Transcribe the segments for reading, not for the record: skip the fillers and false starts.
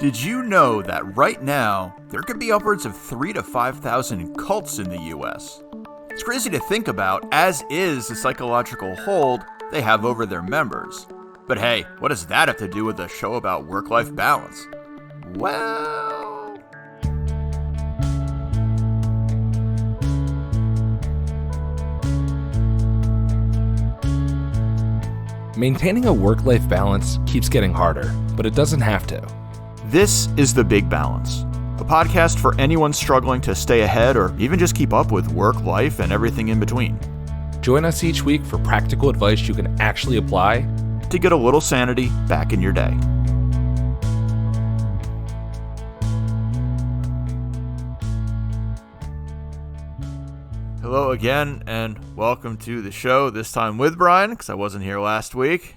Did you know that right now, there could be upwards of 3,000 to 5,000 cults in the US? It's crazy to think about, as is the psychological hold they have over their members. But hey, what does that have to do with a show about work-life balance? Well... Maintaining a work-life balance keeps getting harder, but it doesn't have to. This is The Big Balance, a podcast for anyone struggling to stay ahead or even just keep up with work, life, and everything in between. Join us each week for practical advice you can actually apply to get a little sanity back in your day. Hello again, and welcome to the show, this time with Brian, because I wasn't here last week.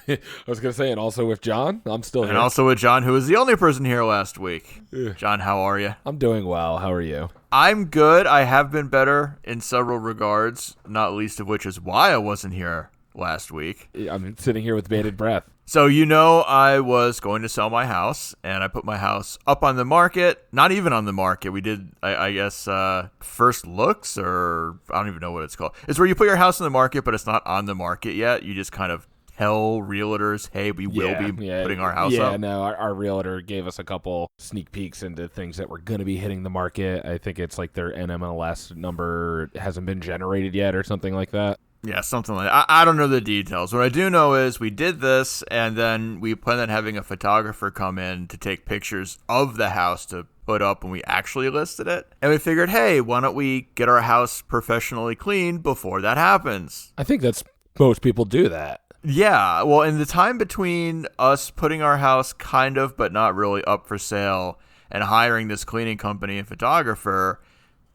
I was going to say, and also with John. I'm still here. And also with John, who was the only person here last week. John, how are you? I'm doing well. How are you? I'm good. I have been better in several regards, not least of which is why I wasn't here last week. I'm sitting here with bated breath. So you know I was going to sell my house, and I put my house up on the market. Not even on the market. We did, I guess, first looks, or I don't even know what it's called. It's where you put your house on the market, but it's not on the market yet. You just kind of tell realtors, hey, we will be putting our house up. Yeah, no, our realtor gave us a couple sneak peeks into things that were going to be hitting the market. I think it's like their NMLS number hasn't been generated yet or something like that. Yeah, something like that. I don't know the details. What I do know is we did this, and then we plan on having a photographer come in to take pictures of the house to put up when we actually listed it. And we figured, hey, why don't we get our house professionally cleaned before that happens? I think that's most people do that. Yeah, well, in the time between us putting our house kind of, but not really up for sale and hiring this cleaning company and photographer,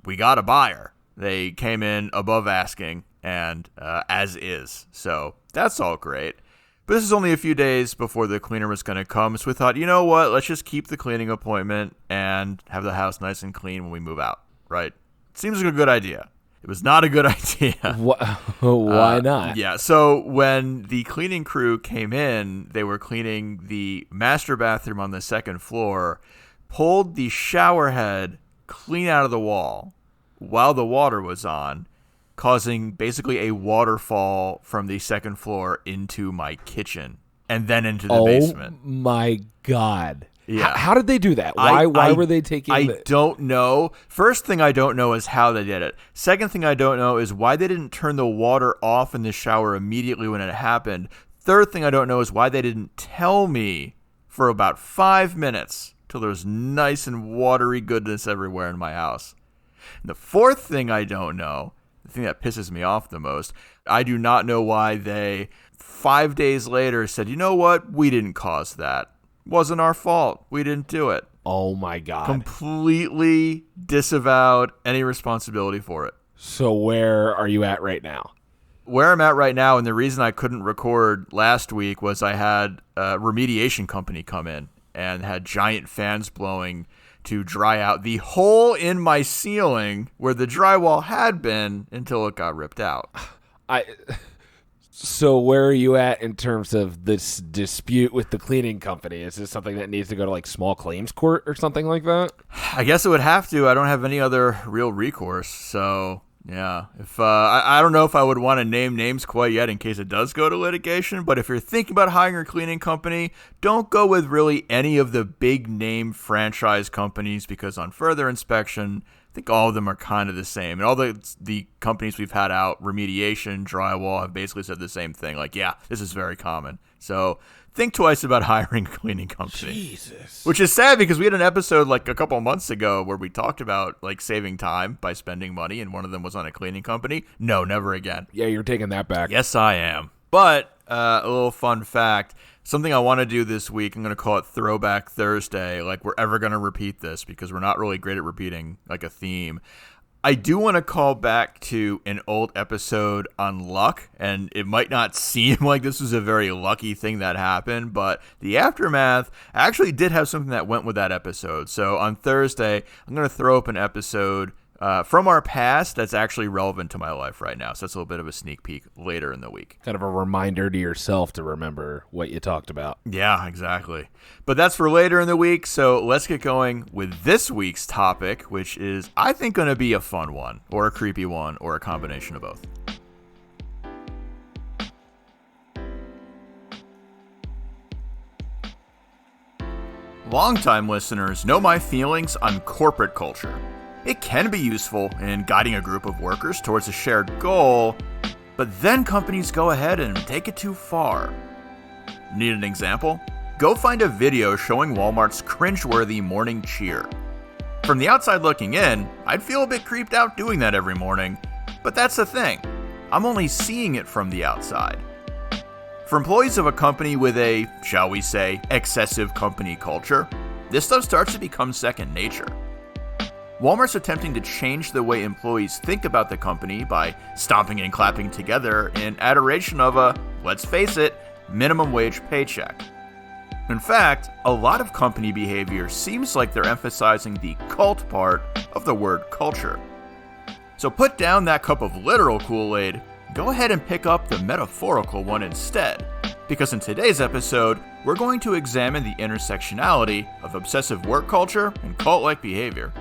we got a buyer. They came in above asking and as is. So that's all great. But this is only a few days before the cleaner was going to come. So we thought, you know what? Let's just keep the cleaning appointment and have the house nice and clean when we move out, right? Seems like a good idea. It was not a good idea. Why not? Yeah, so when the cleaning crew came in, they were cleaning the master bathroom on the second floor, pulled the shower head clean out of the wall while the water was on, causing basically a waterfall from the second floor into my kitchen and then into the basement. Oh my God. Yeah. How did they do that? Why were they taking I don't know. First thing I don't know is how they did it. Second thing I don't know is why they didn't turn the water off in the shower immediately when it happened. Third thing I don't know is why they didn't tell me for about 5 minutes till there was nice and watery goodness everywhere in my house. And the fourth thing I don't know, the thing that pisses me off the most, I do not know why they 5 days later said, you know what, we didn't cause that. Wasn't our fault. We didn't do it. Oh my God. Completely disavowed any responsibility for it. So where are you at right now? Where I'm at right now, and the reason I couldn't record last week was I had a remediation company come in and had giant fans blowing to dry out the hole in my ceiling where the drywall had been until it got ripped out. So where are you at in terms of this dispute with the cleaning company? Is this something that needs to go to like small claims court or something like that? I guess it would have to. I don't have any other real recourse. So yeah, if I don't know if I would want to name names quite yet in case it does go to litigation. But if you're thinking about hiring a cleaning company, don't go with really any of the big name franchise companies, because on further inspection, I think all of them are kind of the same. And all the companies we've had out, remediation, drywall, have basically said the same thing. Like, yeah, this is very common. So think twice about hiring a cleaning company. Jesus. Which is sad because we had an episode like a couple months ago where we talked about like saving time by spending money, and one of them was on a cleaning company. No, never again. Yeah, you're taking that back. Yes, I am. But a little fun fact. Something I want to do this week, I'm going to call it Throwback Thursday. Like, we're ever going to repeat this because we're not really great at repeating, like, a theme. I do want to call back to an old episode on luck, and it might not seem like this was a very lucky thing that happened, but the aftermath actually did have something that went with that episode. So on Thursday, I'm going to throw up an episode from our past that's actually relevant to my life right now. So that's a little bit of a sneak peek later in the week. Kind of a reminder to yourself to remember what you talked about. Yeah, exactly. But that's for later in the week. So let's get going with this week's topic, which is, I think, going to be a fun one, or a creepy one, or a combination of both. Longtime listeners know my feelings on corporate culture. It can be useful in guiding a group of workers towards a shared goal, but then companies go ahead and take it too far. Need an example? Go find a video showing Walmart's cringeworthy morning cheer. From the outside looking in, I'd feel a bit creeped out doing that every morning, but that's the thing. I'm only seeing it from the outside. For employees of a company with a, shall we say, excessive company culture, this stuff starts to become second nature. Walmart's attempting to change the way employees think about the company by stomping and clapping together in adoration of a, let's face it, minimum wage paycheck. In fact, a lot of company behavior seems like they're emphasizing the cult part of the word culture. So put down that cup of literal Kool-Aid, go ahead and pick up the metaphorical one instead, because in today's episode, we're going to examine the intersectionality of obsessive work culture and cult-like behavior.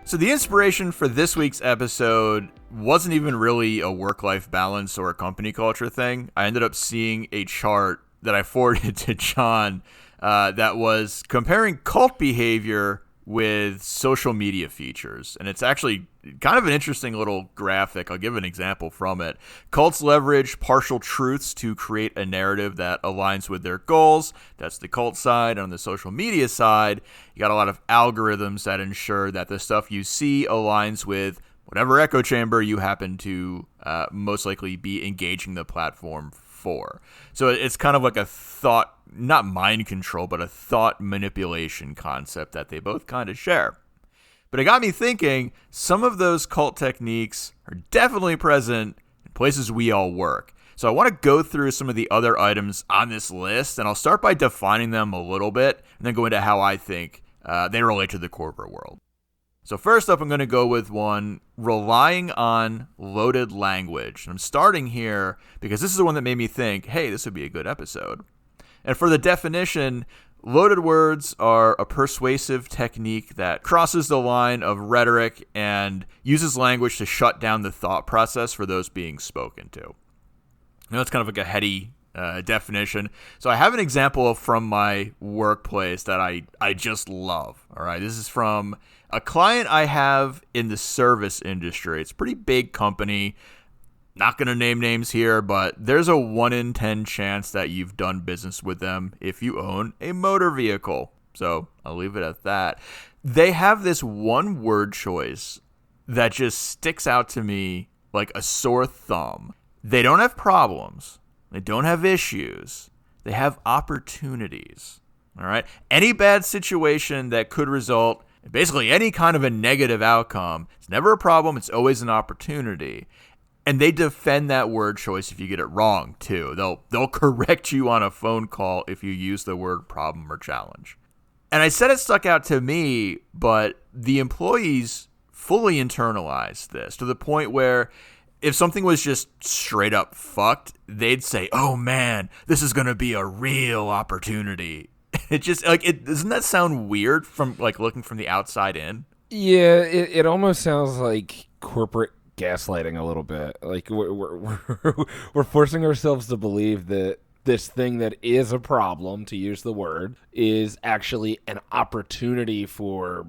So the inspiration for this week's episode wasn't even really a work-life balance or a company culture thing. I ended up seeing a chart that I forwarded to John that was comparing cult behavior with social media features. And it's actually kind of an interesting little graphic. I'll give an example from it. Cults leverage partial truths to create a narrative that aligns with their goals. That's the cult side. On the social media side, you got a lot of algorithms that ensure that the stuff you see aligns with whatever echo chamber you happen to most likely be engaging the platform for. So it's kind of like a thought, not mind control, but a thought manipulation concept that they both kind of share. But it got me thinking, some of those cult techniques are definitely present in places we all work. So I want to go through some of the other items on this list, and I'll start by defining them a little bit, and then go into how I think they relate to the corporate world. So first up, I'm going to go with one, relying on loaded language. And I'm starting here because this is the one that made me think, hey, this would be a good episode. And for the definition, loaded words are a persuasive technique that crosses the line of rhetoric and uses language to shut down the thought process for those being spoken to. Now, it's kind of like a heady definition. So I have an example from my workplace that I just love. All right, this is from a client I have in the service industry. It's a pretty big company. Not going to name names here, but there's a 1 in 10 chance that you've done business with them if you own a motor vehicle. So I'll leave it at that. They have this one word choice that just sticks out to me like a sore thumb. They don't have problems. They don't have issues. They have opportunities. All right. Any bad situation that could result in basically any kind of a negative outcome, it's never a problem. It's always an opportunity. And they defend that word choice if you get it wrong, too. They'll correct you on a phone call if you use the word problem or challenge. And I said it stuck out to me, but the employees fully internalized this to the point where if something was just straight up fucked, they'd say, oh man, this is going to be a real opportunity. It just, like, doesn't that sound weird from, like, looking from the outside in? Yeah, it almost sounds like corporate gaslighting a little bit. Like we're forcing ourselves to believe that this thing that is a problem, to use the word, is actually an opportunity for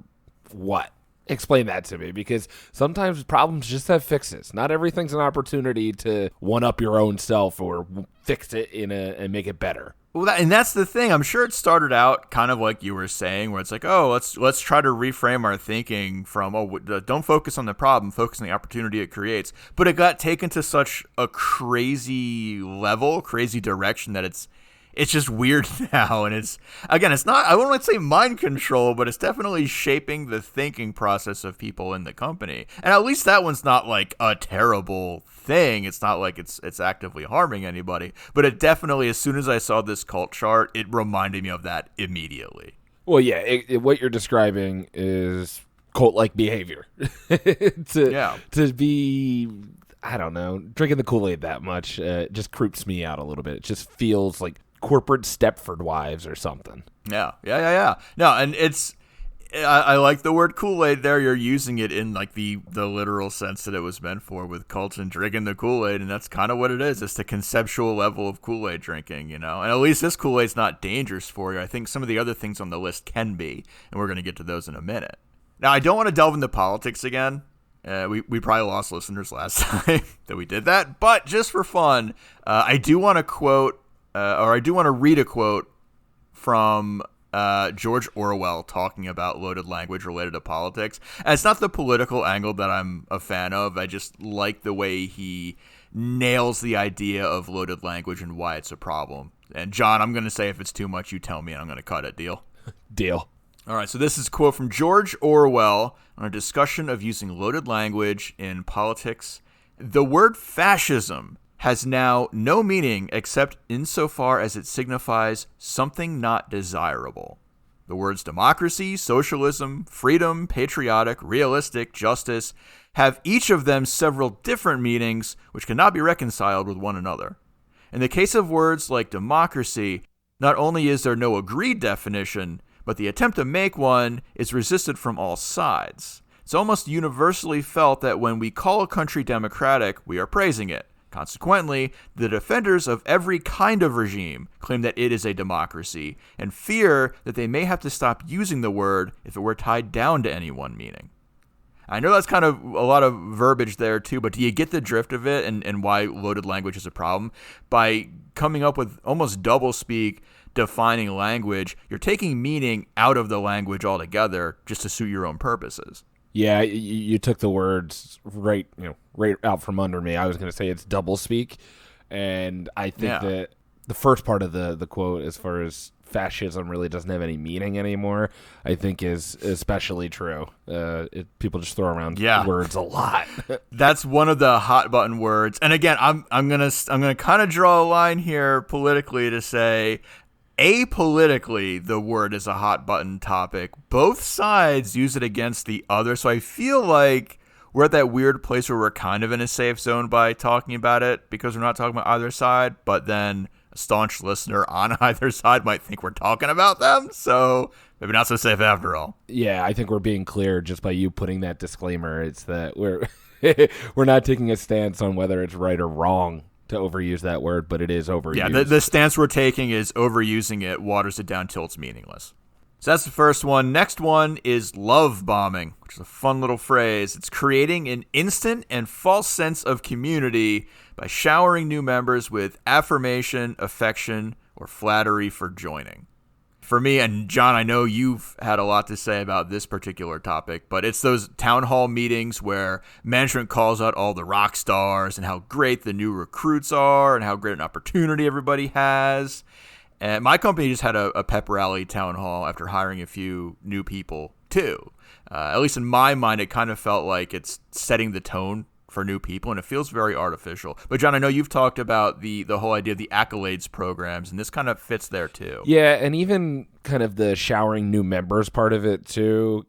what? Explain that to me, because sometimes problems just have fixes. Not everything's an opportunity to one up your own self or fix it and make it better. Well, and that's the thing. I'm sure it started out kind of like you were saying, where it's like, oh, let's try to reframe our thinking from, don't focus on the problem, focus on the opportunity it creates. But it got taken to such a crazy level, crazy direction that it's just weird now. And it's not, I won't say mind control, but it's definitely shaping the thinking process of people in the company. And at least that one's not like a terrible thing. It's not like it's actively harming anybody, but it definitely, as soon as I saw this cult chart, it reminded me of that immediately. Well, yeah, what you're describing is cult-like behavior. To be, I don't know, drinking the Kool-Aid that much just creeps me out a little bit. It just feels like corporate Stepford wives or something. Yeah. No, and I like the word Kool-Aid there. You're using it in like the literal sense that it was meant for, with cults and drinking the Kool-Aid, and that's kind of what it is. It's the conceptual level of Kool-Aid drinking, And at least this Kool-Aid's not dangerous for you. I think some of the other things on the list can be, and we're going to get to those in a minute. Now, I don't want to delve into politics again. We probably lost listeners last time that we did that, but just for fun, I do want to quote, or I do want to read a quote from George Orwell talking about loaded language related to politics. And it's not the political angle that I'm a fan of. I just like the way he nails the idea of loaded language and why it's a problem. And John, I'm going to say if it's too much, you tell me and I'm going to cut it. Deal? Deal. All right, so this is a quote from George Orwell on a discussion of using loaded language in politics. The word fascism has now no meaning except insofar as it signifies something not desirable. The words democracy, socialism, freedom, patriotic, realistic, justice have each of them several different meanings which cannot be reconciled with one another. In the case of words like democracy, not only is there no agreed definition, but the attempt to make one is resisted from all sides. It's almost universally felt that when we call a country democratic, we are praising it. Consequently, the defenders of every kind of regime claim that it is a democracy and fear that they may have to stop using the word if it were tied down to any one meaning. I know that's kind of a lot of verbiage there too, but do you get the drift of it and why loaded language is a problem? By coming up with almost double-speak defining language, you're taking meaning out of the language altogether just to suit your own purposes. Yeah, you took the words right out from under me. I was going to say it's double speak, and I think that the first part of the quote, as far as fascism really doesn't have any meaning anymore, I think is especially true. People just throw around words a lot. That's one of the hot button words. And again, I'm gonna kind of draw a line here politically to say, apolitically, the word is a hot button topic. Both sides use it against the other, so I feel like we're at that weird place where we're kind of in a safe zone by talking about it because we're not talking about either side, but then a staunch listener on either side might think we're talking about them, so maybe not so safe after all. Yeah, I think we're being clear just by you putting that disclaimer. It's that we're we're not taking a stance on whether it's right or wrong to overuse that word, but it is overused. Yeah, the stance we're taking is overusing it waters it down till it's meaningless. So that's the first one. Next one is love bombing, which is a fun little phrase. It's creating an instant and false sense of community by showering new members with affirmation, affection, or flattery for joining. For me, and John, I know you've had a lot to say about this particular topic, but it's those town hall meetings where management calls out all the rock stars and how great the new recruits are and how great an opportunity everybody has. And my company just had a pep rally town hall after hiring a few new people too. At least in my mind, it kind of felt like it's setting the tone for new people, and it feels very artificial. But John, I know you've talked about the whole idea of the accolades programs, and this kind of fits there too. Yeah, and even kind of the showering new members part of it too.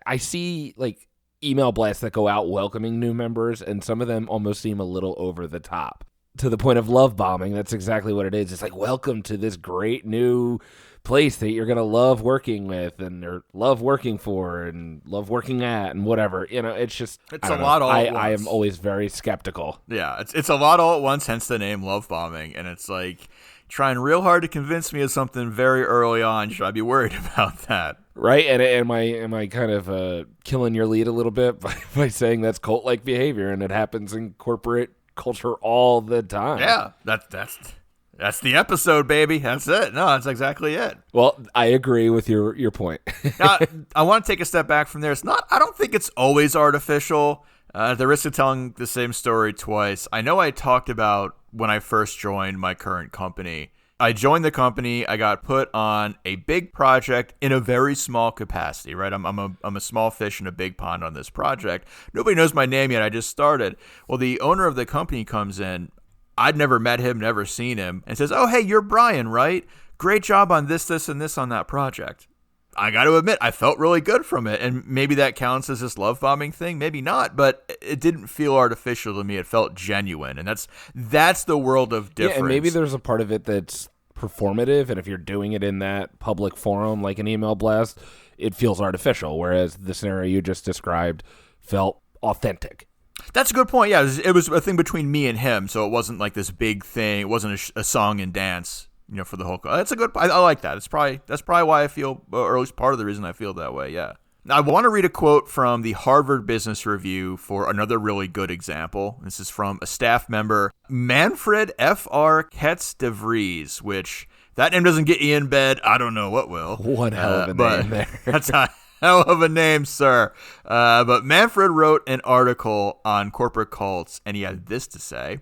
I see like email blasts that go out welcoming new members, and some of them almost seem a little over the top to the point of love bombing. That's exactly what it is. It's like, welcome to this great new place that you're going to love working with and or love working for and love working at and whatever. It's just, it's a lot all at once. I am always very skeptical. Yeah, it's a lot all at once, hence the name love bombing. And it's like trying real hard to convince me of something very early on. Should I be worried about that? Right. And am I kind of killing your lead a little bit by saying that's cult-like behavior and it happens in corporate culture all the time? Yeah, that's the episode, baby. That's it. No, that's exactly it. Well, I agree with your point. Now, I want to take a step back from there. I don't think it's always artificial. At the risk of telling the same story twice, I know I talked about when I first joined my current company. I joined the company. I got put on a big project in a very small capacity, right? I'm a small fish in a big pond on this project. Nobody knows my name yet. I just started. Well, the owner of the company comes in. I'd never met him, never seen him, and says, "Oh, hey, you're Brian, right? Great job on this, and this on that project." I got to admit, I felt really good from it. And maybe that counts as this love bombing thing, maybe not, but it didn't feel artificial to me. It felt genuine. And that's the world of difference. Yeah, and maybe there's a part of it that's performative, and if you're doing it in that public forum like an email blast, it feels artificial, whereas the scenario you just described felt authentic. That's a good point. Yeah, it was a thing between me and him, so it wasn't like this big thing. It wasn't a song and dance, for the whole. That's a good. I like that. That's probably why I feel, or at least part of the reason I feel that way. Yeah. Now, I want to read a quote from the Harvard Business Review for another really good example. This is from a staff member, Manfred F.R. Ketz de Vries, which that name doesn't get you in bed. I don't know what will. One hell of a name there. That's a hell of a name, sir. But Manfred wrote an article on corporate cults, and he had this to say.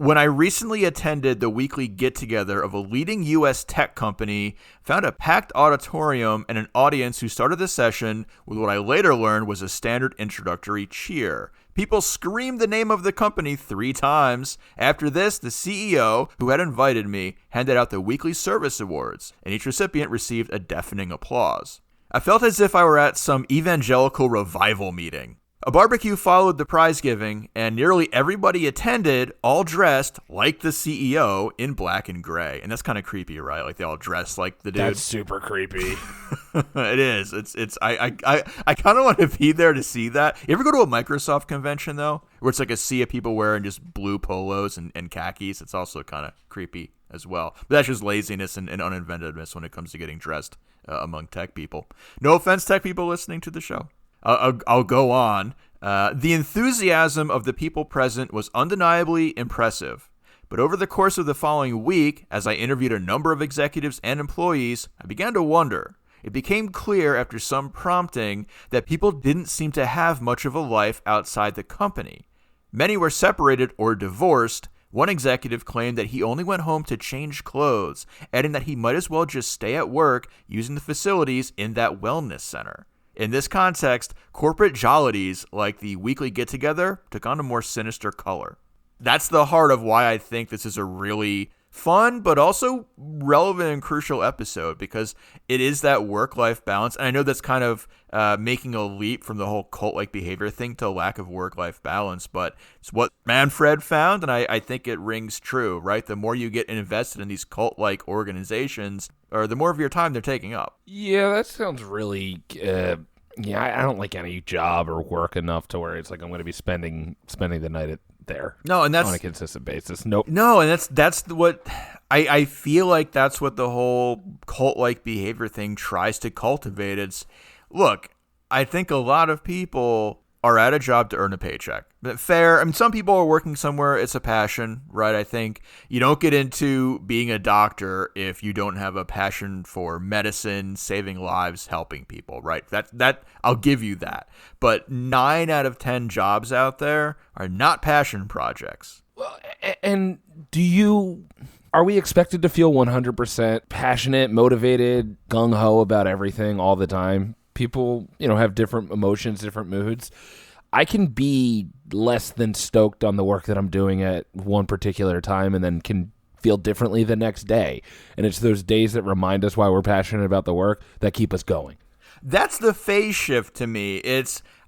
When I recently attended the weekly get-together of a leading U.S. tech company, found a packed auditorium and an audience who started the session with what I later learned was a standard introductory cheer. People screamed the name of the company 3 times. After this, the CEO, who had invited me, handed out the weekly service awards, and each recipient received a deafening applause. I felt as if I were at some evangelical revival meeting. A barbecue followed the prize giving, and nearly everybody attended, all dressed like the CEO in black and gray. And that's kind of creepy, right? Like they all dress like the dude. That's super creepy. It is. I kind of want to be there to see that. You ever go to a Microsoft convention though, where it's like a sea of people wearing just blue polos and khakis? It's also kind of creepy as well. But that's just laziness and uninventiveness when it comes to getting dressed among tech people. No offense, tech people listening to the show. I'll go on. The enthusiasm of the people present was undeniably impressive. But over the course of the following week, as I interviewed a number of executives and employees, I began to wonder. It became clear after some prompting that people didn't seem to have much of a life outside the company. Many were separated or divorced. One executive claimed that he only went home to change clothes, adding that he might as well just stay at work using the facilities in that wellness center. In this context, corporate jollities like the weekly get-together took on a more sinister color. That's the heart of why I think this is a really fun but also relevant and crucial episode, because it is that work-life balance. And I know that's kind of making a leap from the whole cult-like behavior thing to lack of work-life balance, but it's what Manfred found, and I think it rings true, right? The more you get invested in these cult-like organizations, or the more of your time they're taking up. Yeah, that sounds really... I don't like any job or work enough to where it's like I'm going to be spending the night there. No, and that's on a consistent basis. Nope. No, and that's what I feel like. That's what the whole cult-like behavior thing tries to cultivate. It's look. I think a lot of people are at a job to earn a paycheck. Fair. I mean, some people are working somewhere. It's a passion, right? I think you don't get into being a doctor if you don't have a passion for medicine, saving lives, helping people, right? That I'll give you that. But 9 out of 10 jobs out there are not passion projects. Well, and are we expected to feel 100% passionate, motivated, gung-ho about everything all the time? People, have different emotions, different moods. I can be less than stoked on the work that I'm doing at one particular time and then can feel differently the next day. And it's those days that remind us why we're passionate about the work that keep us going. That's the phase shift to me.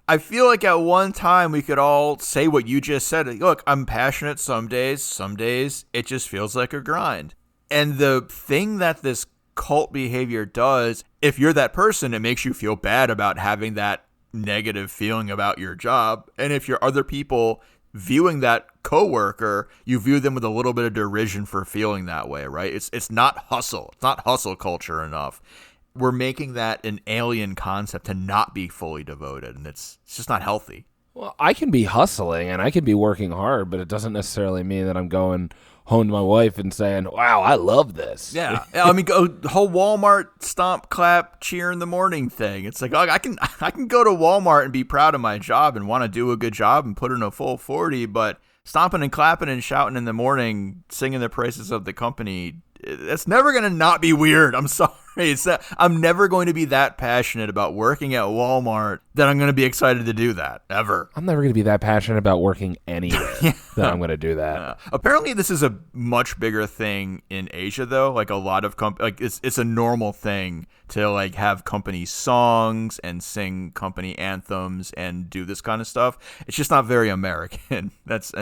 I feel like at one time we could all say what you just said. Look, I'm passionate some days it just feels like a grind. And the thing that this cult behavior does, if you're that person, it makes you feel bad about having that negative feeling about your job. And if you're other people viewing that coworker, you view them with a little bit of derision for feeling that way, right? It's not hustle. It's not hustle culture enough. We're making that an alien concept to not be fully devoted, and it's just not healthy. Well, I can be hustling and I can be working hard, but it doesn't necessarily mean that I'm going home to my wife and saying, wow, I love this. Yeah. I mean, the whole Walmart stomp, clap, cheer in the morning thing. It's like, I can go to Walmart and be proud of my job and want to do a good job and put in a full 40, but stomping and clapping and shouting in the morning, singing the praises of the company, that's never going to not be weird. I'm sorry. I'm never going to be that passionate about working at Walmart then I'm going to be excited to do that, ever. I'm never going to be that passionate about working anywhere that I'm going to do that. Apparently, this is a much bigger thing in Asia, though. Like, a lot of it's a normal thing to like have company songs and sing company anthems and do this kind of stuff. It's just not very American. That's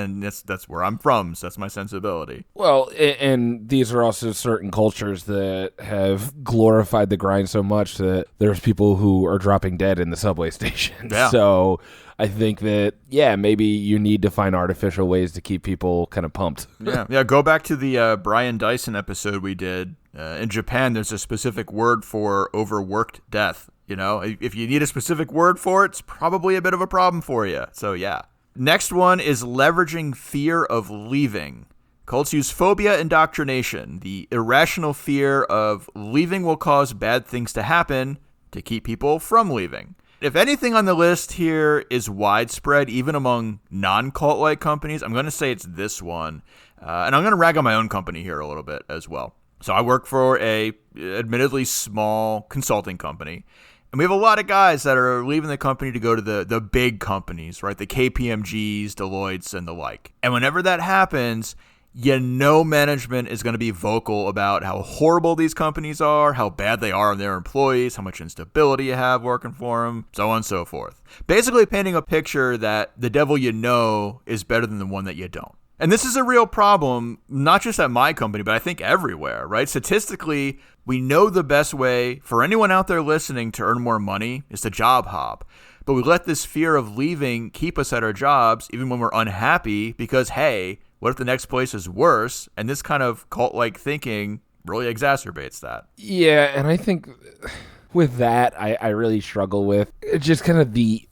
where I'm from, so that's my sensibility. Well, and these are also certain cultures that have glorified the grind so much that there's people who are dropping dead in the subway station. Yeah. So I think that, maybe you need to find artificial ways to keep people kind of pumped. Yeah. Go back to the Brian Dyson episode we did. In Japan, there's a specific word for overworked death. You know, if you need a specific word for it, it's probably a bit of a problem for you. So, yeah. Next one is leveraging fear of leaving. Cults use phobia indoctrination, the irrational fear of leaving will cause bad things to happen to keep people from leaving. If anything on the list here is widespread, even among non-cult-like companies, I'm going to say it's this one. And I'm going to rag on my own company here a little bit as well. So I work for a admittedly small consulting company. And we have a lot of guys that are leaving the company to go to the big companies, right? The KPMGs, Deloittes, and the like. And whenever that happens, management is going to be vocal about how horrible these companies are, how bad they are on their employees, how much instability you have working for them, so on and so forth. Basically painting a picture that the devil you know is better than the one that you don't. And this is a real problem, not just at my company, but I think everywhere, right? Statistically, we know the best way for anyone out there listening to earn more money is to job hop. But we let this fear of leaving keep us at our jobs even when we're unhappy because, hey, what if the next place is worse? And this kind of cult-like thinking really exacerbates that. Yeah, and I think with that, I really struggle with just kind of the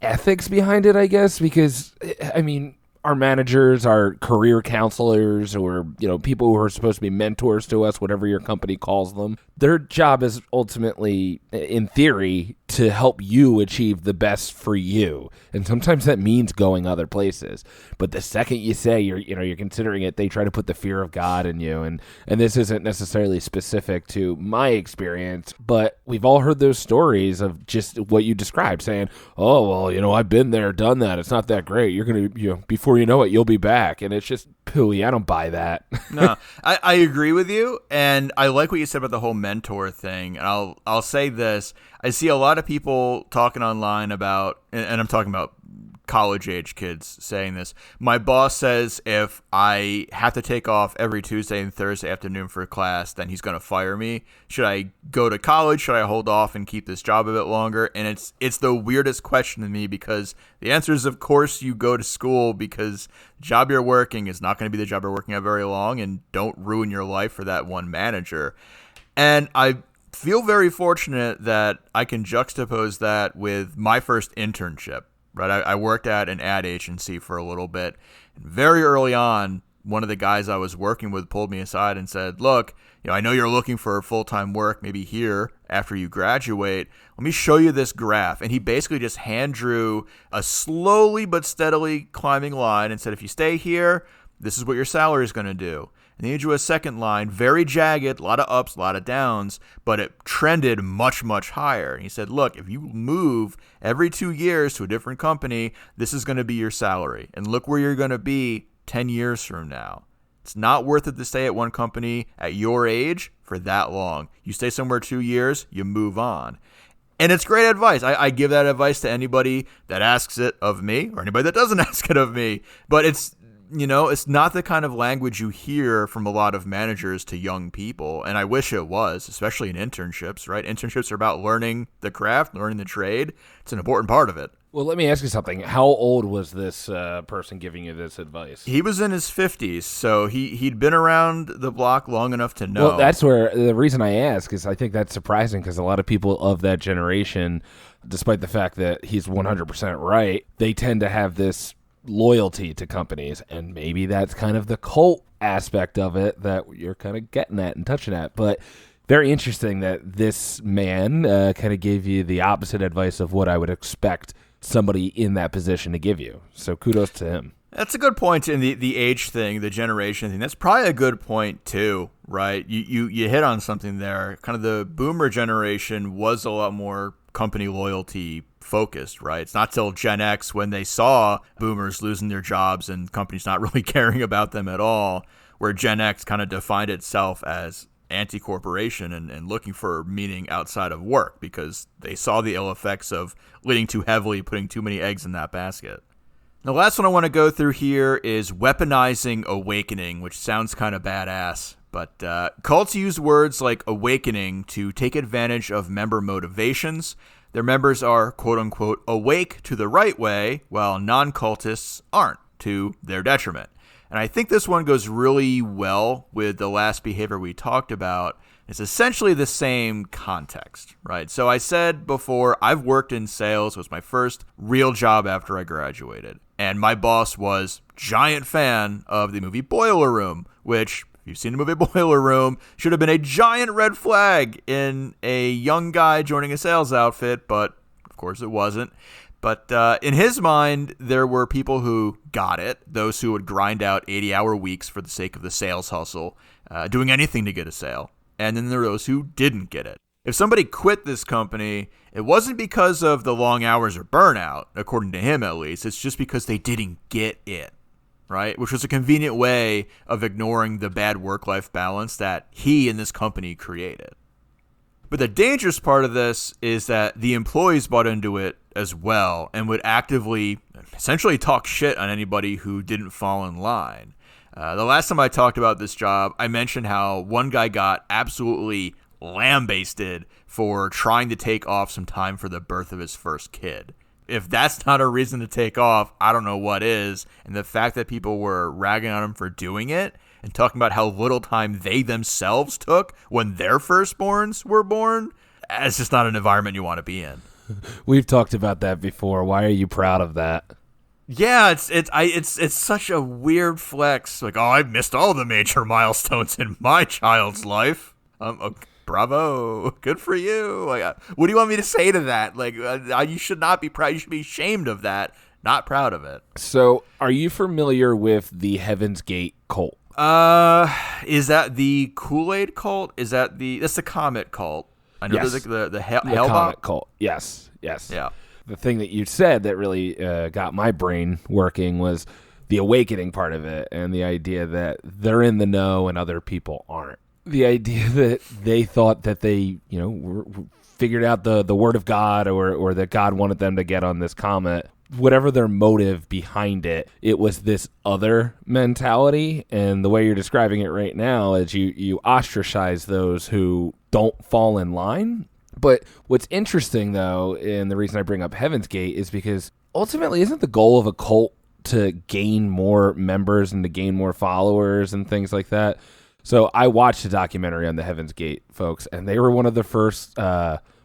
ethics behind it, I guess, because, I mean, our managers, our career counselors, or, people who are supposed to be mentors to us, whatever your company calls them, their job is ultimately, in theory, to help you achieve the best for you. And sometimes that means going other places. But the second you say you're considering it, they try to put the fear of God in you. And this isn't necessarily specific to my experience, but we've all heard those stories of just what you described, saying, oh, well, I've been there, done that. It's not that great. You're going to, before you know it, you'll be back. And it's just pooey. I don't buy that. No, I agree with you. And I like what you said about the whole mentor thing. And I'll say this. I see a lot of people talking online about, and I'm talking about college-age kids saying this. My boss says if I have to take off every Tuesday and Thursday afternoon for class, then he's going to fire me. Should I go to college? Should I hold off and keep this job a bit longer? And it's the weirdest question to me because the answer is, of course, you go to school because the job you're working is not going to be the job you're working at very long, and don't ruin your life for that one manager. And I feel very fortunate that I can juxtapose that with my first internship, right? I worked at an ad agency for a little bit. And very early on, one of the guys I was working with pulled me aside and said, look, I know you're looking for full-time work maybe here after you graduate. Let me show you this graph. And he basically just hand drew a slowly but steadily climbing line and said, if you stay here, this is what your salary is going to do. And then he drew a second line, very jagged, a lot of ups, a lot of downs, but it trended much, much higher. And he said, look, if you move every 2 years to a different company, this is going to be your salary. And look where you're going to be 10 years from now. It's not worth it to stay at one company at your age for that long. You stay somewhere 2 years, you move on. And it's great advice. I give that advice to anybody that asks it of me or anybody that doesn't ask it of me. But it's not the kind of language you hear from a lot of managers to young people. And I wish it was, especially in internships, right? Internships are about learning the craft, learning the trade. It's an important part of it. Well, let me ask you something. How old was this person giving you this advice? He was in his 50s, so he'd been around the block long enough to know. Well, that's where the reason I ask is I think that's surprising because a lot of people of that generation, despite the fact that he's 100% right, they tend to have this loyalty to companies, and maybe that's kind of the cult aspect of it that you're kind of getting at and touching at. But very interesting that this man kind of gave you the opposite advice of what I would expect somebody in that position to give you. So kudos to him. That's a good point in the age thing, the generation thing. That's probably a good point too, right? You hit on something there. Kind of the boomer generation was a lot more company loyalty focused, right? It's not till Gen X, when they saw boomers losing their jobs and companies not really caring about them at all, where Gen X kind of defined itself as anti-corporation and looking for meaning outside of work, because they saw the ill effects of leaning too heavily, putting too many eggs in that basket. The last one I want to go through here is weaponizing awakening, which sounds kind of badass. But cults use words like awakening to take advantage of member motivations. Their members are, quote-unquote, awake to the right way, while non-cultists aren't, to their detriment. And I think this one goes really well with the last behavior we talked about. It's essentially the same context, right? So I said before, I've worked in sales. It was my first real job after I graduated. And my boss was giant fan of the movie Boiler Room, which, if you've seen the movie Boiler Room, should have been a giant red flag in a young guy joining a sales outfit, but of course it wasn't. But in his mind, there were people who got it, those who would grind out 80-hour weeks for the sake of the sales hustle, doing anything to get a sale. And then there were those who didn't get it. If somebody quit this company, it wasn't because of the long hours or burnout, according to him at least. It's just because they didn't get it, right? Which was a convenient way of ignoring the bad work-life balance that he and this company created. But the dangerous part of this is that the employees bought into it as well and would actively, essentially talk shit on anybody who didn't fall in line. The last time I talked about this job, I mentioned how one guy got absolutely lambasted for trying to take off some time for the birth of his first kid. If that's not a reason to take off, I don't know what is. And the fact that people were ragging on him for doing it and talking about how little time they themselves took when their firstborns were born, it's just not an environment you want to be in. We've talked about that before. Why are you proud of that? Yeah, it's such a weird flex. Like, oh, I've missed all the major milestones in my child's life. Okay, bravo, good for you. Like, what do you want me to say to that? Like, you should not be proud. You should be ashamed of that. Not proud of it. So, are you familiar with the Heaven's Gate cult? Is that the Kool-Aid cult? That's the Comet cult? I know Yes. there's like the The Hellbop Comet cult. Yes. Yeah. The thing that you said that really got my brain working was the awakening part of it, and the idea that they're in the know and other people aren't. The idea that they thought that they, figured out the word of God, or that God wanted them to get on this comet. Whatever their motive behind it, it was this other mentality. And the way you're describing it right now is you ostracize those who don't fall in line. But what's interesting, though, and the reason I bring up Heaven's Gate is because ultimately, isn't the goal of a cult to gain more members and to gain more followers and things like that? So I watched a documentary on the Heaven's Gate folks, and they were one of the first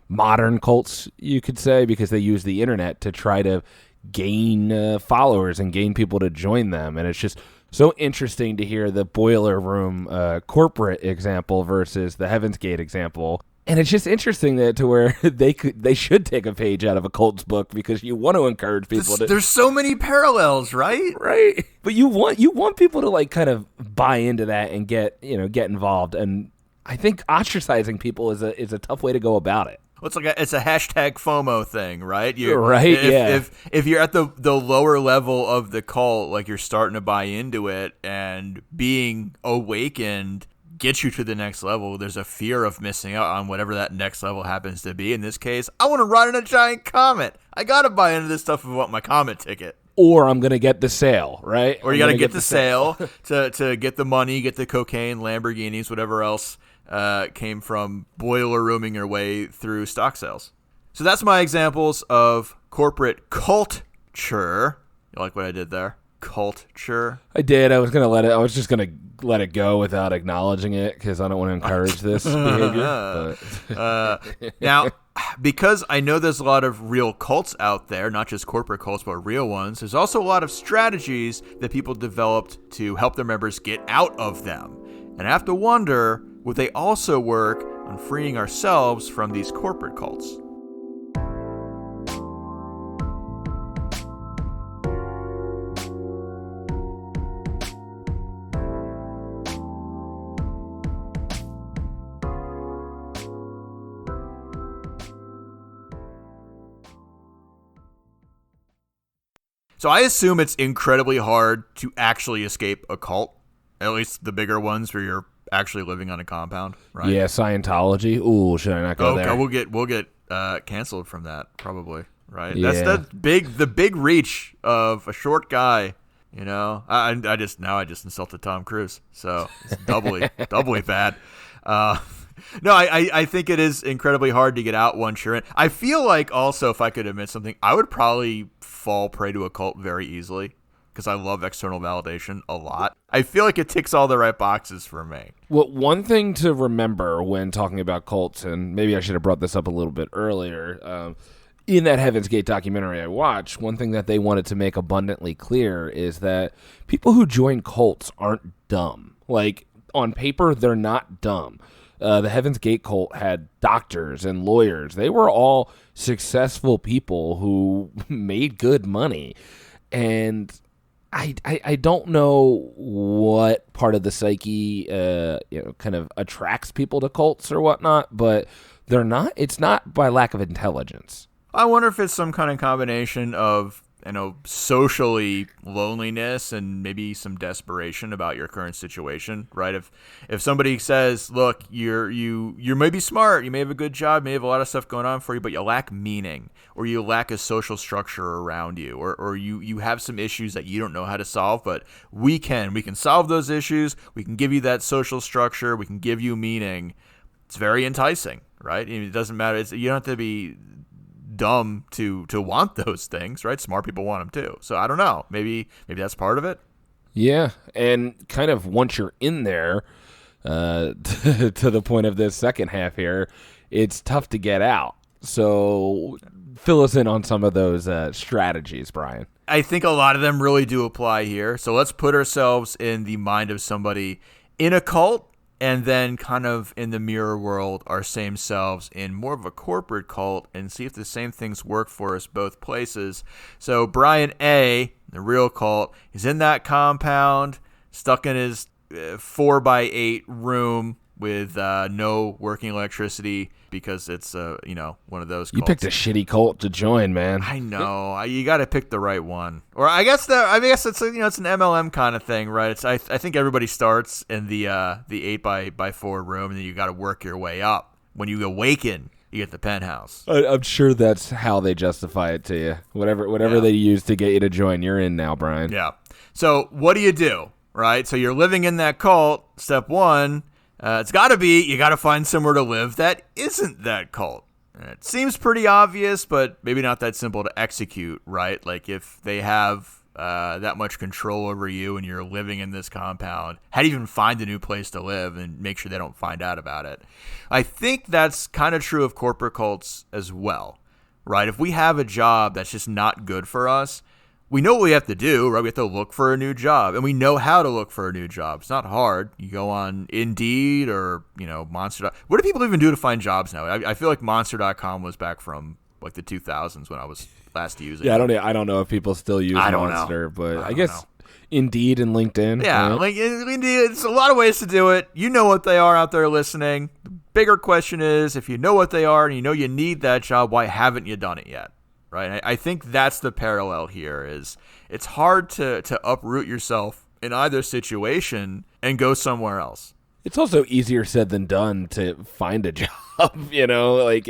modern cults, you could say, because they used the internet to try to gain followers and gain people to join them. And it's just so interesting to hear the Boiler Room corporate example versus the Heaven's Gate example. And it's just interesting that to where they should take a page out of a cult's book, because you want to encourage people to. There's so many parallels, right? Right. But you want people to like kind of buy into that and get involved. And I think ostracizing people is a tough way to go about it. Well, it's a hashtag FOMO thing, right? If you're at the lower level of the cult, like you're starting to buy into it, and being awakened gets you to the next level, there's a fear of missing out on whatever that next level happens to be. In this case, I want to ride in a giant comet. I got to buy into this stuff if I want my comet ticket. Or I'm going to get the sale, right? Or you got to get the sale to get the money, get the cocaine, Lamborghinis, whatever else came from boiler rooming your way through stock sales. So that's my examples of corporate culture. You like what I did there? Culture. I did. I was just gonna let it go without acknowledging it, because I don't want to encourage this behavior. Now, because I know there's a lot of real cults out there, not just corporate cults, but real ones, there's also a lot of strategies that people developed to help their members get out of them. And I have to wonder, would they also work on freeing ourselves from these corporate cults? So I assume it's incredibly hard to actually escape a cult, at least the bigger ones where you're actually living on a compound, right? Yeah, Scientology. Ooh, should I not go there? We'll get canceled from that probably, right? Yeah. That's the big reach of a short guy. You know, I just insulted Tom Cruise, so it's doubly bad. No, I think it is incredibly hard to get out once you're in. I feel like also, if I could admit something, I would probably fall prey to a cult very easily because I love external validation a lot. I feel like it ticks all the right boxes for me. Well, one thing to remember when talking about cults, and maybe I should have brought this up a little bit earlier, in that Heaven's Gate documentary I watched, one thing that they wanted to make abundantly clear is that people who join cults aren't dumb. Like, on paper, they're not dumb. The Heaven's Gate cult had doctors and lawyers. They were all successful people who made good money. And I don't know what part of the psyche kind of attracts people to cults or whatnot, but it's not by lack of intelligence. I wonder if it's some kind of combination of, socially loneliness and maybe some desperation about your current situation, right? If somebody says, look, you may be smart, you may have a good job, you may have a lot of stuff going on for you, but you lack meaning, or you lack a social structure around you, or you have some issues that you don't know how to solve, but we can solve those issues. We can give you that social structure. We can give you meaning. It's very enticing, right? It doesn't matter. You don't have to be dumb to want those things, right? Smart people want them too. So I don't know. Maybe that's part of it. Yeah, and kind of once you're in there, to the point of this second half here, it's tough to get out. So fill us in on some of those strategies, Brian. I think a lot of them really do apply here. So let's put ourselves in the mind of somebody in a cult, and then kind of in the mirror world, our same selves in more of a corporate cult, and see if the same things work for us both places. So Brian A., the real cult, is in that compound, stuck in his 4x8 room with no working electricity because it's one of those cults. You picked a shitty cult to join, man. I know. You got to pick the right one. Or I guess it's it's an MLM kind of thing, right? I think everybody starts in the 8x4 room, and then you got to work your way up. When you awaken, you get the penthouse. I'm sure that's how they justify it to you. Whatever they use to get you to join, you're in now, Brian. Yeah. So what do? Right? So you're living in that cult. Step one. It's got to be, you got to find somewhere to live that isn't that cult. It seems pretty obvious, but maybe not that simple to execute, right? Like if they have that much control over you and you're living in this compound, how do you even find a new place to live and make sure they don't find out about it? I think that's kind of true of corporate cults as well, right? If we have a job that's just not good for us, we know what we have to do, right? We have to look for a new job, and we know how to look for a new job. It's not hard. You go on Indeed or, Monster. What do people even do to find jobs now? I feel like Monster.com was back from like the 2000s when I was last using it. I don't know if people still use Monster, but I guess Indeed and LinkedIn. Yeah, right? like Indeed, it's a lot of ways to do it. You know what they are out there listening. The bigger question is, if you know what they are and you know you need that job, why haven't you done it yet? Right. I think that's the parallel here. Is it's hard to uproot yourself in either situation and go somewhere else. It's also easier said than done to find a job. Like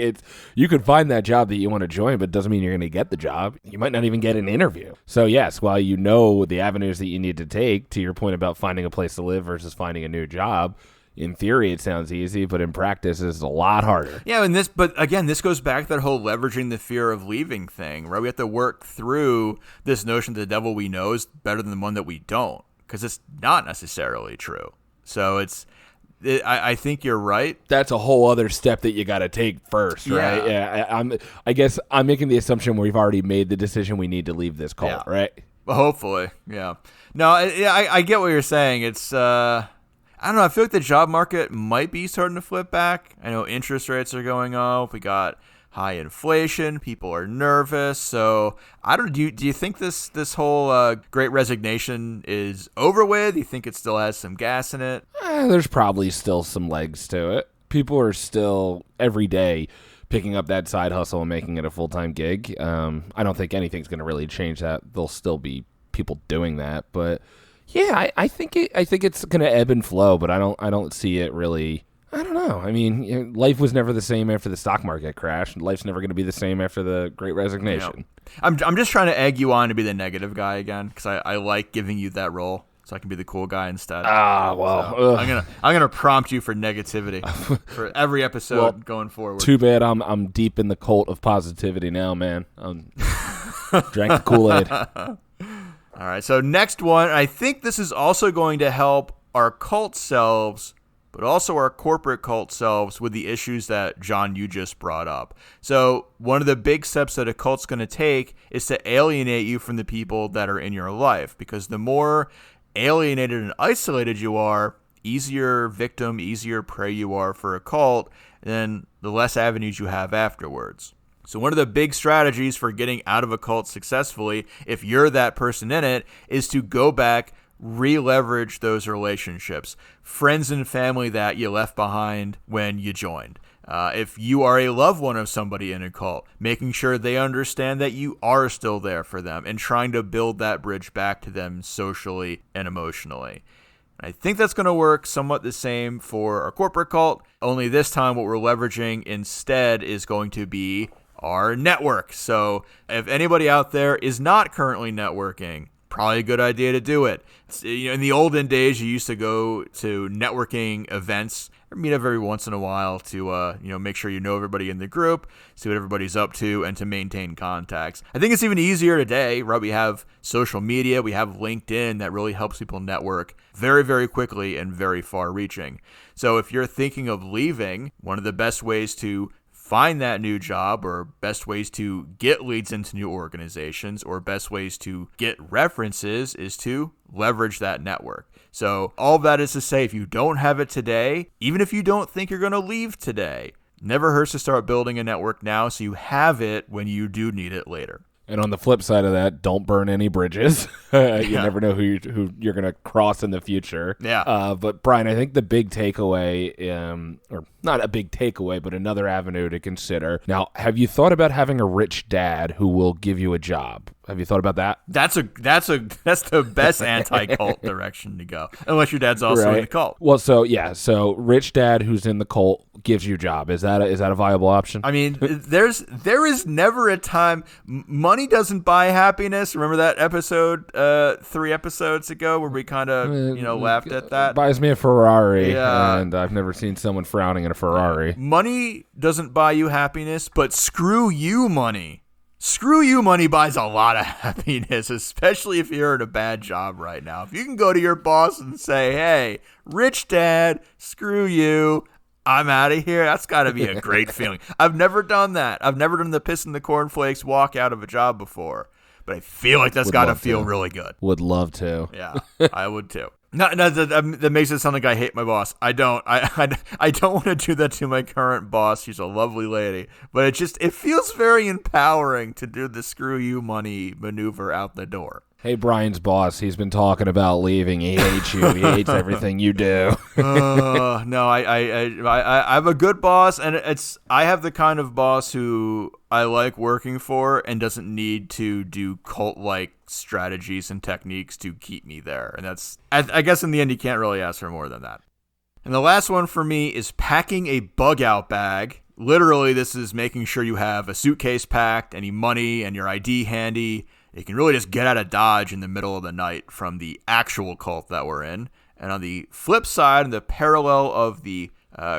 you could find that job that you want to join, but it doesn't mean you're going to get the job. You might not even get an interview. So yes, while you know the avenues that you need to take, to your point about finding a place to live versus finding a new job, in theory, it sounds easy, but in practice, it's a lot harder. Yeah, but again, this goes back to that whole leveraging the fear of leaving thing, right? We have to work through this notion that the devil we know is better than the one that we don't, because it's not necessarily true. So I think you're right. That's a whole other step that you got to take first, right? Yeah. I guess I'm making the assumption we've already made the decision we need to leave this cult, right? Well, hopefully, yeah. No, I get what you're saying. It's I don't know. I feel like the job market might be starting to flip back. I know interest rates are going up. We got high inflation. People are nervous. So I don't. Do you think this whole Great Resignation is over with? Do you think it still has some gas in it? There's probably still some legs to it. People are still every day picking up that side hustle and making it a full-time gig. I don't think anything's going to really change that. There'll still be people doing that, but yeah, I think it's going to ebb and flow, but I don't see it really. I don't know. I mean, life was never the same after the stock market crash. Life's never going to be the same after the Great Resignation. I'm just trying to egg you on to be the negative guy again because I like giving you that role, so I can be the cool guy instead. Well, I'm gonna prompt you for negativity for every episode going forward. Too bad I'm deep in the cult of positivity now, man. Drank the Kool-Aid. All right, so next one. I think this is also going to help our cult selves, but also our corporate cult selves with the issues that, John, you just brought up. So one of the big steps that a cult's going to take is to alienate you from the people that are in your life, because the more alienated and isolated you are, easier victim, easier prey you are for a cult, then the less avenues you have afterwards. So one of the big strategies for getting out of a cult successfully, if you're that person in it, is to go back, re-leverage those relationships, friends and family that you left behind when you joined. If you are a loved one of somebody in a cult, making sure they understand that you are still there for them and trying to build that bridge back to them socially and emotionally. I think that's going to work somewhat the same for our corporate cult, only this time what we're leveraging instead is going to be our network. So if anybody out there is not currently networking, probably a good idea to do it. In the olden days, you used to go to networking events or meet up every once in a while to make sure you know everybody in the group, see what everybody's up to, and to maintain contacts. I think it's even easier today, right? We have social media, we have LinkedIn that really helps people network very, very quickly and very far-reaching. So if you're thinking of leaving, one of the best ways to find that new job, or best ways to get leads into new organizations, or best ways to get references is to leverage that network. So all of that is to say, if you don't have it today, even if you don't think you're going to leave today, never hurts to start building a network now so you have it when you do need it later. And on the flip side of that, don't burn any bridges. You never know who you're going to cross in the future. Yeah. But Brian, I think the big takeaway, or not a big takeaway, but another avenue to consider. Now, have you thought about having a rich dad who will give you a job? Have you thought about that? That's the best anti-cult direction to go, unless your dad's also in the cult. Well, so rich dad who's in the cult gives you a job. Is that a viable option? I mean, there is never a time. Money doesn't buy happiness. Remember that episode 3 episodes ago where we kind of laughed at that? Buys me a Ferrari, and I've never seen someone frowning in a Ferrari. Money doesn't buy you happiness, but screw you, money. Screw you money buys a lot of happiness, especially if you're in a bad job right now. If you can go to your boss and say, hey, rich dad, screw you, I'm out of here, that's got to be a great feeling. I've never done that. I've never done the piss in the cornflakes walk out of a job before, but I feel like that's got to feel really good. Would love to. Yeah, I would too. No, that makes it sound like I hate my boss. I don't. I don't want to do that to my current boss. She's a lovely lady, but it feels very empowering to do the screw you money maneuver out the door. Hey, Brian's boss, he's been talking about leaving. He hates you. He hates everything you do. No, I'm a good boss, and I have the kind of boss who I like working for and doesn't need to do cult-like strategies and techniques to keep me there. And that's, I guess in the end, you can't really ask for more than that. And the last one for me is packing a bug-out bag. Literally, this is making sure you have a suitcase packed, any money, and your ID handy. You can really just get out of Dodge in the middle of the night from the actual cult that we're in. And on the flip side, the parallel of the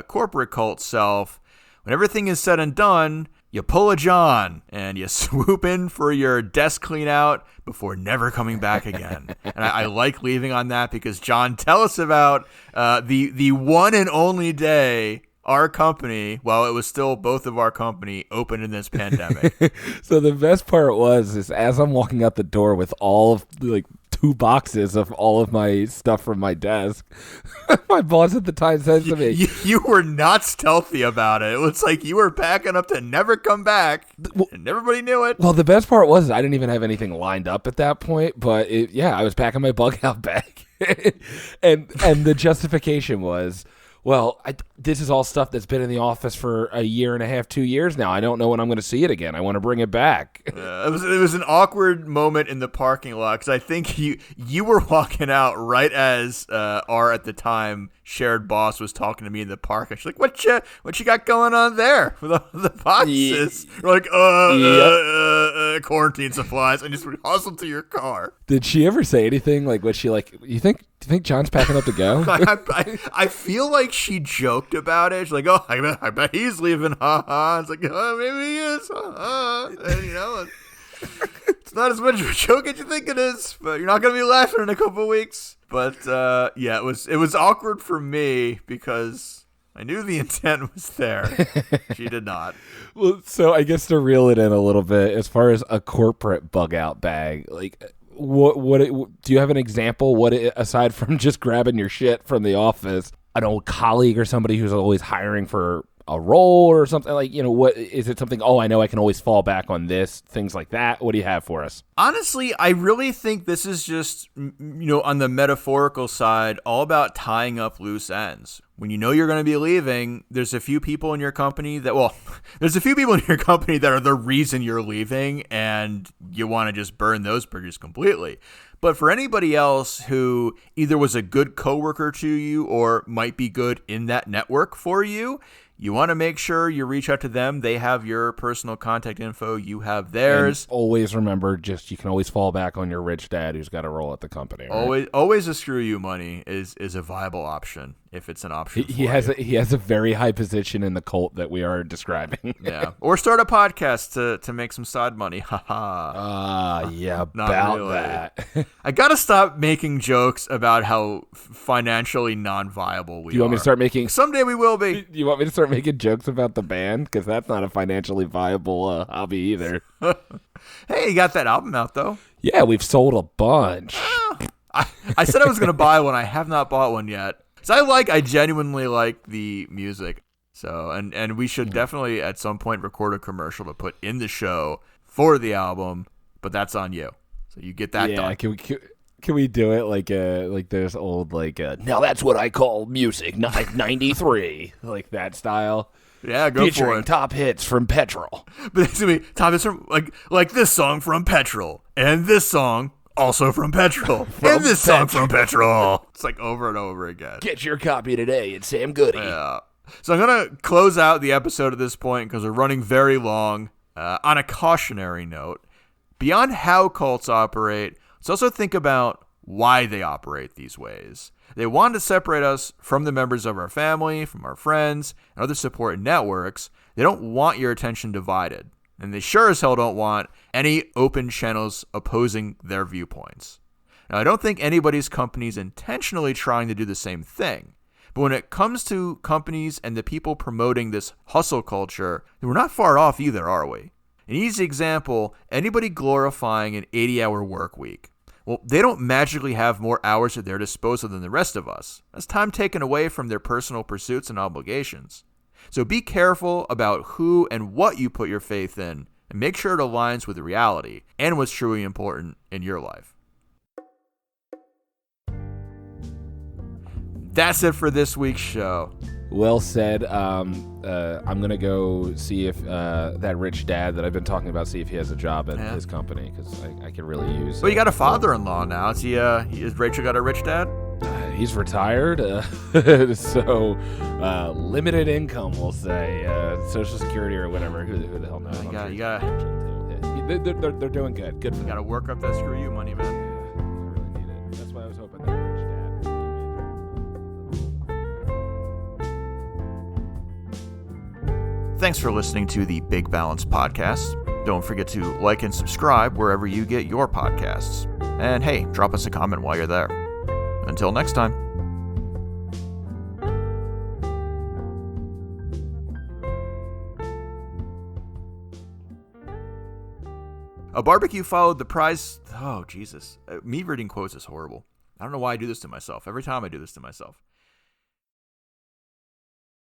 corporate cult self, when everything is said and done, you pull a John and you swoop in for your desk clean out before never coming back again. And I like leaving on that because, John, tell us about the one and only day our company, well, it was still both of our company, opened in this pandemic. So the best part is as I'm walking out the door with all of 2 boxes of all of my stuff from my desk, my boss at the time says to me, you were not stealthy about it. It looks like you were packing up to never come back, and everybody knew it. Well, the best part was I didn't even have anything lined up at that point, but I was packing my bug out bag. and the justification was, well, this is all stuff that's been in the office for a year and a half, 2 years now. I don't know when I'm going to see it again. I want to bring it back. It was an awkward moment in the parking lot because I think you were walking out right as our at the time shared boss was talking to me in the park. And she's like, "What you got going on there with the boxes?" We're like, quarantine supplies, and just hustled to your car. Did she ever say anything? Like, was she like, do you think John's packing up to go? I feel like she joked about it. She's like, "Oh, I bet he's leaving." Ha ha. It's like, "Oh, maybe he is." Ha ha. And, it's not as much of a joke as you think it is, but you're not gonna be laughing in a couple of weeks. But yeah, it was awkward for me because I knew the intent was there. She did not. Well, so I guess to reel it in a little bit, as far as a corporate bug out bag, like what do you have an example? Aside from just grabbing your shit from the office, an old colleague or somebody who's always hiring for a role or something, like, what is it? Something, I know I can always fall back on this, things like that. What do you have for us? Honestly, I really think this is just, on the metaphorical side, all about tying up loose ends. When you know you're going to be leaving, there's a few people in your company that are the reason you're leaving, and you want to just burn those bridges completely. But for anybody else who either was a good coworker to you or might be good in that network for you, you want to make sure you reach out to them. They have your personal contact info. You have theirs. And always remember, you can always fall back on your rich dad who's got a role at the company. Right? Always a screw you money is a viable option if it's an option. He has a very high position in the cult that we are describing. Yeah, or start a podcast to make some side money. Ha ha. Yeah, about really. That. I gotta stop making jokes about how financially non-viable we are. Do you want me to start making? Someday we will be. Do you want me to start making jokes about the band? Because that's not a financially viable hobby either. Hey, you got that album out though? Yeah, we've sold a bunch. I said I was gonna buy one. I have not bought one yet. So I genuinely like the music. So and we should definitely at some point record a commercial to put in the show for the album. But that's on you. So you get that done. Can we do it like there's old now that's what I call music 93 like that style? Yeah, go featuring for it. Top hits from Petrol. But it's gonna be top hits from like this song from Petrol and this song also from Petrol and this song from Petrol. It's like over and over again. Get your copy today at Sam Goody. Yeah. So I'm gonna close out the episode at this point because we're running very long. On a cautionary note, beyond how cults operate, let's also think about why they operate these ways. They want to separate us from the members of our family, from our friends, and other support networks. They don't want your attention divided. And they sure as hell don't want any open channels opposing their viewpoints. Now, I don't think anybody's company is intentionally trying to do the same thing. But when it comes to companies and the people promoting this hustle culture, we're not far off either, are we? An easy example, anybody glorifying an 80-hour work week. Well, they don't magically have more hours at their disposal than the rest of us. That's time taken away from their personal pursuits and obligations. So be careful about who and what you put your faith in, and make sure it aligns with reality and what's truly important in your life. That's it for this week's show. Well said. I'm going to go see if that rich dad that I've been talking about, see if he has a job at his company, because I could really use Well, you got a father-in-law now. Has Rachel got a rich dad? He's retired, so limited income, we'll say. Social Security or whatever. Who the hell knows? They're doing good. Good for them. You got to work up that screw you money, man. I really need it. That's why I was hoping that rich dad would give me a job. Thanks for listening to the Big Balance Podcast. Don't forget to like and subscribe wherever you get your podcasts. And hey, drop us a comment while you're there. Until next time. A barbecue followed the prize. Oh, Jesus. Me reading quotes is horrible. I don't know why I do this to myself. Every time I do this to myself.